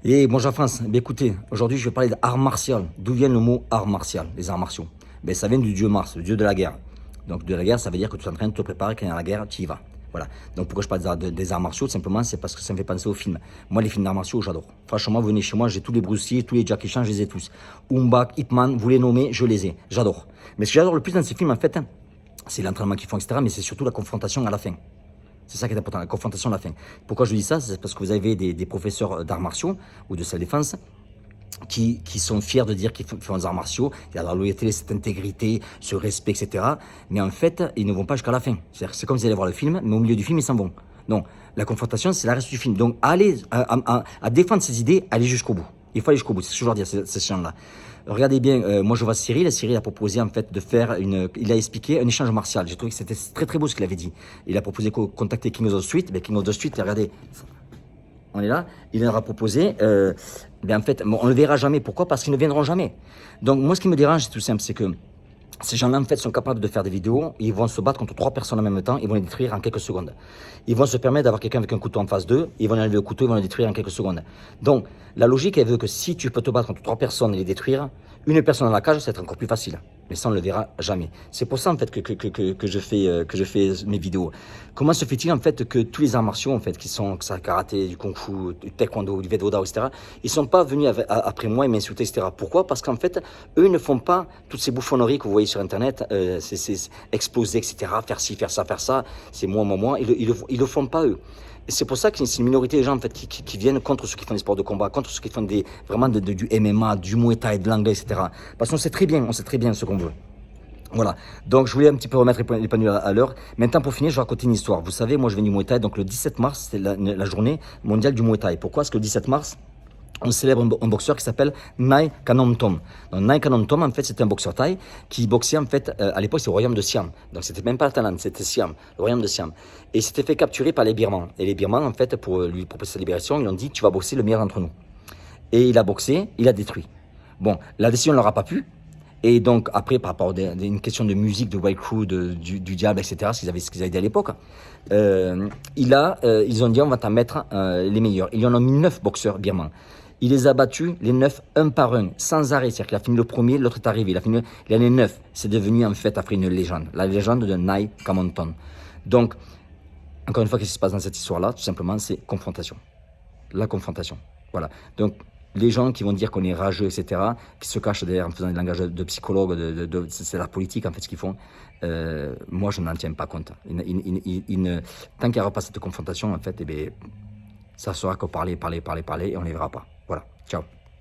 Et bonjour France, écoutez, aujourd'hui je vais parler d'art martial. D'où vient le mot art martial, les arts martiaux? Ça vient du dieu Mars, le dieu de la guerre. Donc de la guerre, ça veut dire que tu es en train de te préparer quand il y a la guerre, tu y vas. Voilà. Donc pourquoi je parle des arts martiaux? Simplement, c'est parce que ça me fait penser aux films. Moi, les films d'arts martiaux, j'adore. Franchement, venez chez moi, j'ai tous les Bruce Lee, tous les Jackie Chan, je les ai tous. Umbak, Ip Man, vous les nommez, je les ai. J'adore. Mais ce que j'adore le plus dans ces films, en fait, c'est l'entraînement qu'ils font, etc. Mais c'est surtout la confrontation à la fin. C'est ça qui est important, la confrontation à la fin. Pourquoi je dis ça? C'est parce que vous avez des professeurs d'arts martiaux ou de self-défense qui sont fiers de dire qu'ils font des arts martiaux, il y a la loyauté, cette intégrité, ce respect, etc. Mais en fait, ils ne vont pas jusqu'à la fin. C'est comme s'ils allaient voir le film, mais au milieu du film, ils s'en vont. Non, la confrontation, c'est la reste du film. Donc, allez à défendre ses idées, allez jusqu'au bout. Il faut aller jusqu'au bout, c'est ce que je veux dire, ces gens-là. Regardez bien, moi je vois Cyril, Cyril a proposé en fait de faire il a expliqué un échange martial. J'ai trouvé que c'était très très beau ce qu'il avait dit. Il a proposé de contacter King of the Street, mais King of the Street, regardez, on est là, il leur a proposé, en fait, on ne le verra jamais. Pourquoi? Parce qu'ils ne viendront jamais. Donc moi ce qui me dérange, c'est tout simple, c'est que ces gens-là, en fait, sont capables de faire des vidéos, ils vont se battre contre 3 personnes en même temps, ils vont les détruire en quelques secondes. Ils vont se permettre d'avoir quelqu'un avec un couteau en face d'eux, ils vont enlever le couteau, ils vont le détruire en quelques secondes. Donc, la logique, elle veut que si tu peux te battre contre 3 personnes et les détruire, une personne dans la cage, ça va être encore plus facile. Mais ça, on ne le verra jamais. C'est pour ça, en fait, que je fais mes vidéos. Comment se fait-il, en fait, que tous les arts martiaux, en fait, qui sont que ça, karaté, du kung-fu, du taekwondo, du Veda, etc., ils ne sont pas venus après moi et m'insulter, etc. Pourquoi? Parce qu'en fait, eux, ils ne font pas toutes ces bouffonneries que vous voyez sur Internet, c'est exploser, etc., faire ci, faire ça, c'est moi. Ils le font pas, eux. Et c'est pour ça que c'est une minorité de gens en fait, qui viennent contre ceux qui font des sports de combat, contre ceux qui font vraiment du MMA, du Muay Thai, de l'anglais, etc. Parce qu'on sait très bien ce qu'on veut. Voilà, donc je voulais un petit peu remettre les pendules à l'heure. Maintenant, pour finir, je vais raconter une histoire. Vous savez, moi je viens du Muay Thai, donc le 17 mars, c'est la journée mondiale du Muay Thai. Pourquoi? Parce que le 17 mars, on célèbre un boxeur qui s'appelle Nai Kanom Tom. Donc Nai Kanom Tom, en fait, c'était un boxeur thaï qui boxait, en fait, à l'époque, c'est au royaume de Siam. Donc c'était même pas la Thaïlande, c'était Siam, le royaume de Siam. Et il s'était fait capturer par les Birmans. Et les Birmans, en fait, pour lui proposer sa libération, ils lui ont dit, tu vas boxer le meilleur d'entre nous. Et il a boxé, il a détruit. Bon, la décision ne leur a pas plu. Et donc, après, par rapport à une question de musique, de White Crew, du diable, etc., ce qu'ils avaient dit à l'époque, ils ont dit, on va t'en mettre les meilleurs. Ils en ont mis 9 boxeurs birmans. Il les a battus, les 9, un par un, sans arrêt. C'est-à-dire qu'il a fini le premier, l'autre est arrivé. Il en a 9. C'est devenu, en fait, après une légende. La légende de Nai Kamonton. Donc, encore une fois, qu'est-ce qui se passe dans cette histoire-là? Tout simplement, c'est confrontation. La confrontation. Voilà. Donc, les gens qui vont dire qu'on est rageux, etc., qui se cachent derrière en faisant des langages de psychologue, c'est la politique en fait ce qu'ils font. Moi, je n'en tiens pas compte. Tant qu'il n'y aura pas cette confrontation, en fait, ça sera que parler, et on ne les verra pas. Voilà. Ciao.